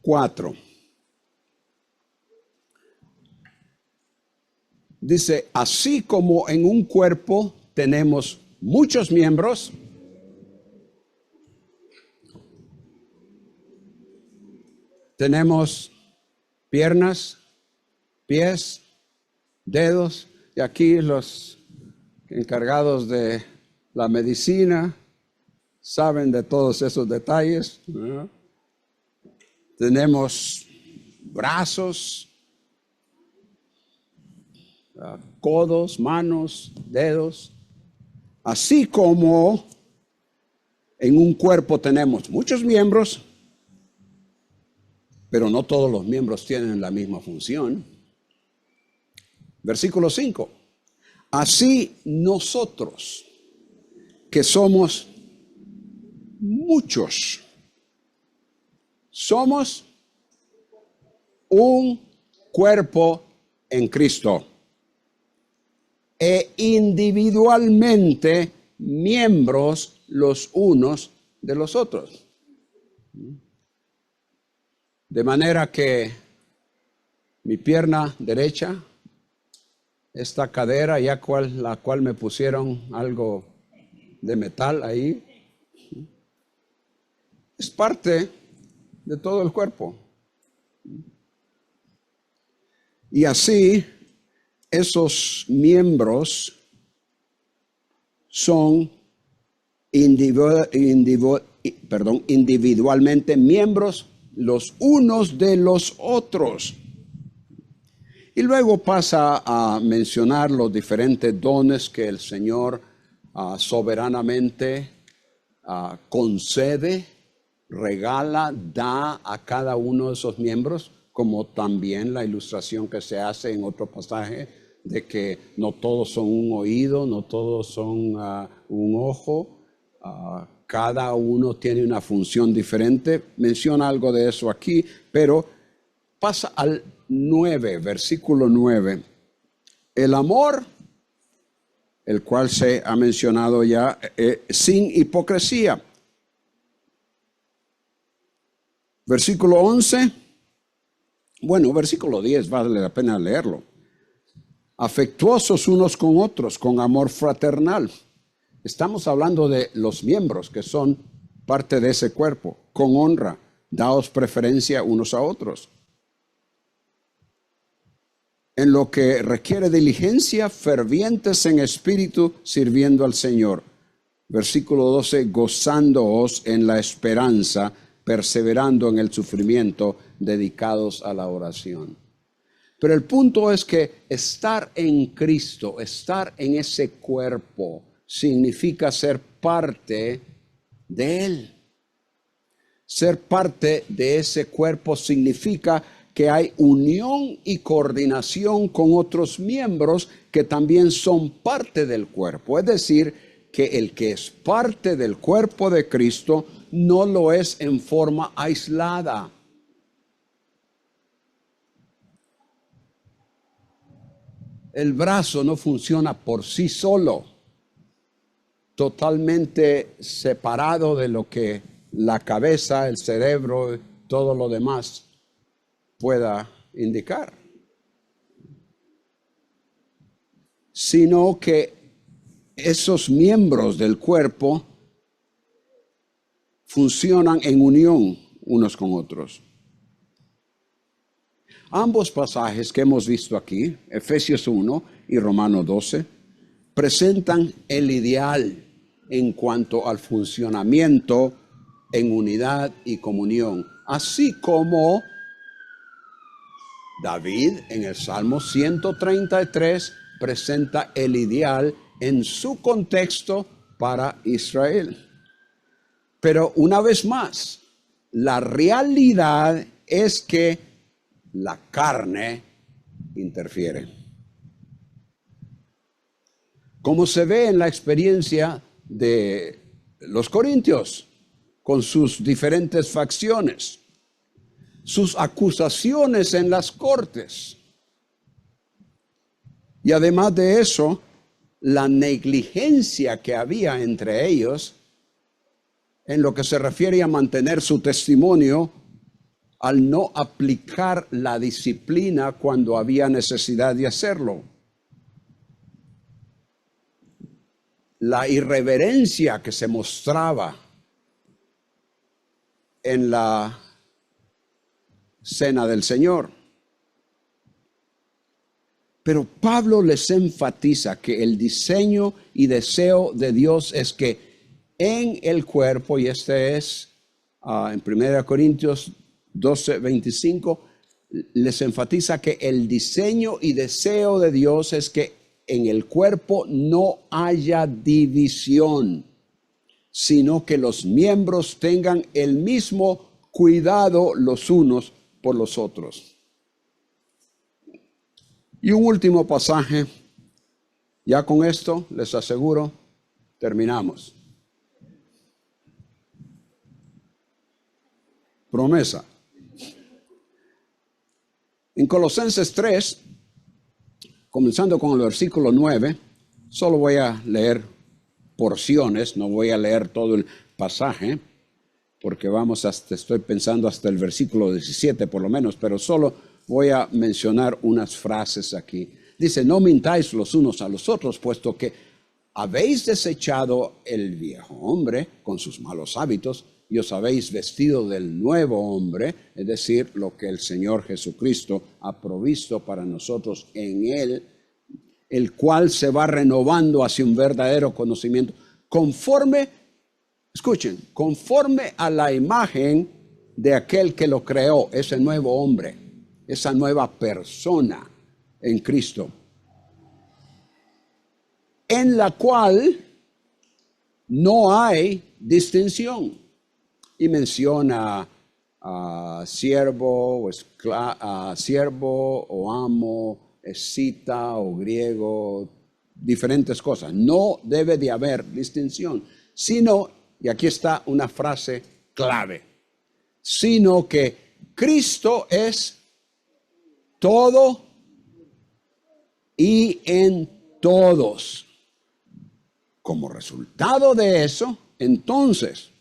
4. Dice, así como en un cuerpo tenemos muchos miembros, tenemos piernas, pies, dedos, y aquí los encargados de la medicina saben de todos esos detalles. Tenemos brazos, codos, manos, dedos. Así como en un cuerpo tenemos muchos miembros, pero no todos los miembros tienen la misma función. Versículo 5. Así nosotros, que somos muchos, somos un cuerpo en Cristo e individualmente miembros los unos de los otros. De manera que mi pierna derecha, esta cadera, la cual me pusieron algo de metal ahí, es parte de todo el cuerpo. Y así, esos miembros son individualmente miembros los unos de los otros. Y luego pasa a mencionar los diferentes dones que el Señor soberanamente concede, regala, da a cada uno de esos miembros, como también la ilustración que se hace en otro pasaje de que no todos son un oído, no todos son un ojo, cada uno tiene una función diferente. Menciona algo de eso aquí, pero pasa al 9, versículo 9. El amor, el cual se ha mencionado ya, sin hipocresía. Versículo 11. Bueno, versículo 10, vale la pena leerlo. Afectuosos unos con otros, con amor fraternal. Estamos hablando de los miembros que son parte de ese cuerpo. Con honra, daos preferencia unos a otros. En lo que requiere diligencia, fervientes en espíritu, sirviendo al Señor. Versículo 12, gozándoos en la esperanza, perseverando en el sufrimiento, dedicados a la oración. Pero el punto es que estar en Cristo, estar en ese cuerpo, significa ser parte de Él. Ser parte de ese cuerpo significa que hay unión y coordinación con otros miembros que también son parte del cuerpo. Es decir, que el que es parte del cuerpo de Cristo no lo es en forma aislada. El brazo no funciona por sí solo, totalmente separado de lo que la cabeza, el cerebro, todo lo demás pueda indicar. sino que esos miembros del cuerpo funcionan en unión unos con otros. Ambos pasajes que hemos visto aquí, Efesios 1 y Romanos 12, presentan el ideal en cuanto al funcionamiento en unidad y comunión, así como David en el Salmo 133 presenta el ideal en su contexto para Israel. Pero una vez más, la realidad es que la carne interfiere. Como se ve en la experiencia de los corintios con sus diferentes facciones, sus acusaciones en las cortes. Y además de eso, la negligencia que había entre ellos en lo que se refiere a mantener su testimonio al no aplicar la disciplina cuando había necesidad de hacerlo. La irreverencia que se mostraba en la cena del Señor. Pero Pablo les enfatiza que el diseño y deseo de Dios es que en el cuerpo, y este es en 1 Corintios 12, 25, les enfatiza que el diseño y deseo de Dios es que en el cuerpo no haya división, sino que los miembros tengan el mismo cuidado los unos por los otros. Y un último pasaje, ya con esto les aseguro, terminamos. Promesa. En Colosenses 3, comenzando con el versículo 9, solo voy a leer porciones, no voy a leer todo el pasaje, porque estoy pensando hasta el versículo 17 por lo menos, pero solo voy a mencionar unas frases aquí. Dice, no mintáis los unos a los otros, puesto que habéis desechado el viejo hombre con sus malos hábitos y os habéis vestido del nuevo hombre, es decir, lo que el Señor Jesucristo ha provisto para nosotros en Él, el cual se va renovando hacia un verdadero conocimiento, conforme a la imagen de aquel que lo creó, ese nuevo hombre, esa nueva persona en Cristo, en la cual no hay distinción. Y menciona a siervo o amo, escita o griego, diferentes cosas. No debe de haber distinción, sino, y aquí está una frase clave, sino que Cristo es todo y en todos. Como resultado de eso, entonces,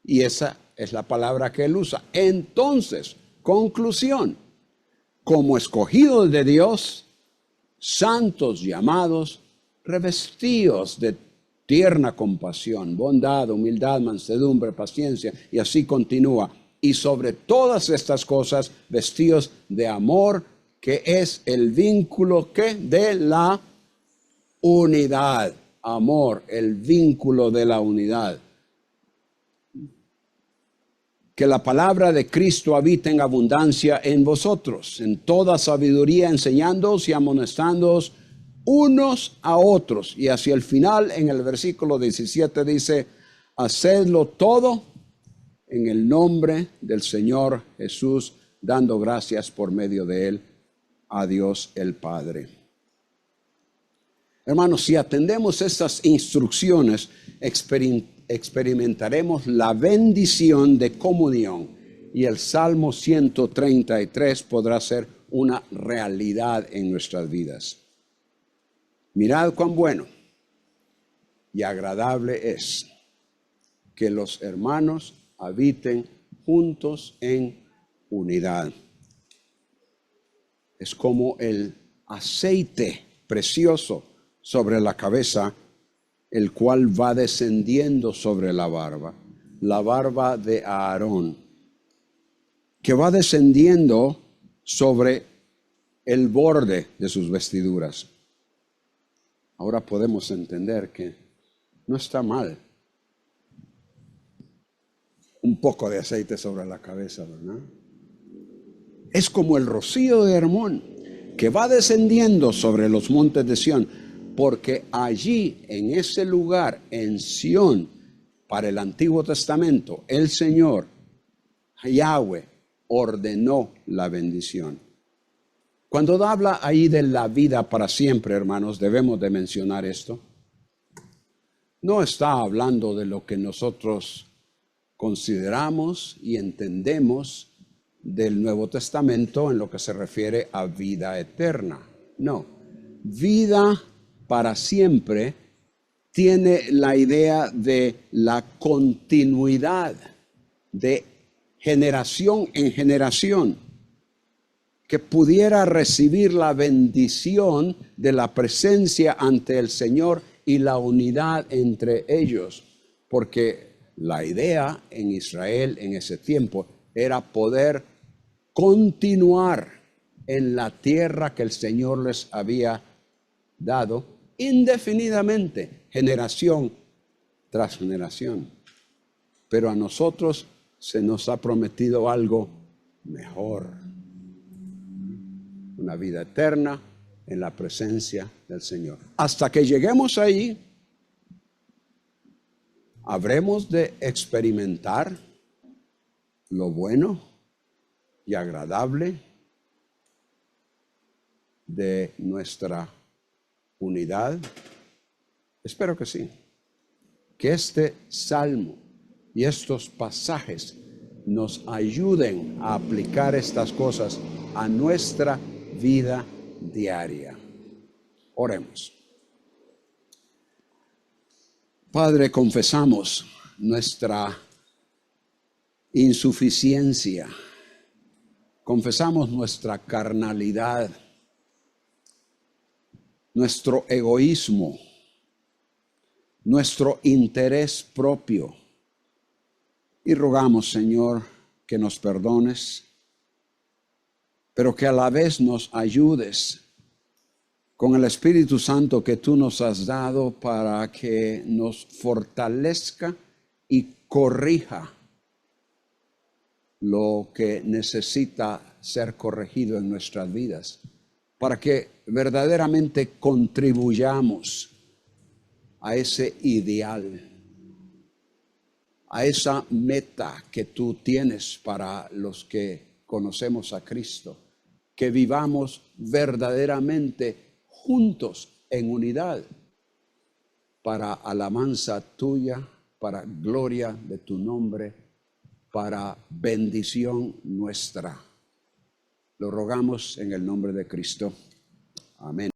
y esa es la palabra que él usa, entonces, conclusión, como escogidos de Dios, santos llamados, revestidos de tierna compasión, bondad, humildad, mansedumbre, paciencia, y así continúa. Y sobre todas estas cosas, vestidos de amor, que es el vínculo de la unidad. Amor, el vínculo de la unidad. Que la palabra de Cristo habite en abundancia en vosotros, en toda sabiduría, enseñándoos y amonestándoos unos a otros. Y hacia el final, en el versículo 17 dice, hacedlo todo en el nombre del Señor Jesús, dando gracias por medio de él a Dios el Padre. Hermanos, si atendemos estas instrucciones, experimentaremos la bendición de comunión y el Salmo 133 podrá ser una realidad en nuestras vidas. Mirad cuán bueno y agradable es que los hermanos habiten juntos en unidad. Es como el aceite precioso sobre la cabeza, el cual va descendiendo sobre la barba de Aarón, que va descendiendo sobre el borde de sus vestiduras. Ahora podemos entender que no está mal un poco de aceite sobre la cabeza, ¿verdad? Es como el rocío de Hermón, que va descendiendo sobre los montes de Sión, porque allí, en ese lugar, en Sión, para el Antiguo Testamento, el Señor, Yahweh, ordenó la bendición. Cuando habla ahí de la vida para siempre, hermanos, debemos de mencionar esto. No está hablando de lo que nosotros consideramos y entendemos del Nuevo Testamento en lo que se refiere a vida eterna. No, vida para siempre tiene la idea de la continuidad de generación en generación, que pudiera recibir la bendición de la presencia ante el Señor y la unidad entre ellos, porque la idea en Israel en ese tiempo era poder continuar en la tierra que el Señor les había dado indefinidamente, generación tras generación. Pero a nosotros se nos ha prometido algo mejor, una vida eterna en la presencia del Señor. Hasta que lleguemos ahí, habremos de experimentar lo bueno y agradable de nuestra unidad. Espero que sí. Que este salmo y estos pasajes nos ayuden a aplicar estas cosas a nuestra vida diaria. Oremos. Padre, confesamos nuestra insuficiencia, confesamos nuestra carnalidad, nuestro egoísmo, nuestro interés propio, y rogamos, Señor, que nos perdones, pero que a la vez nos ayudes con el Espíritu Santo que tú nos has dado para que nos fortalezca y corrija lo que necesita ser corregido en nuestras vidas, para que verdaderamente contribuyamos a ese ideal, a esa meta que tú tienes para los que conocemos a Cristo, que vivamos verdaderamente juntos en unidad para alabanza tuya, para gloria de tu nombre, para bendición nuestra. Lo rogamos en el nombre de Cristo. Amén.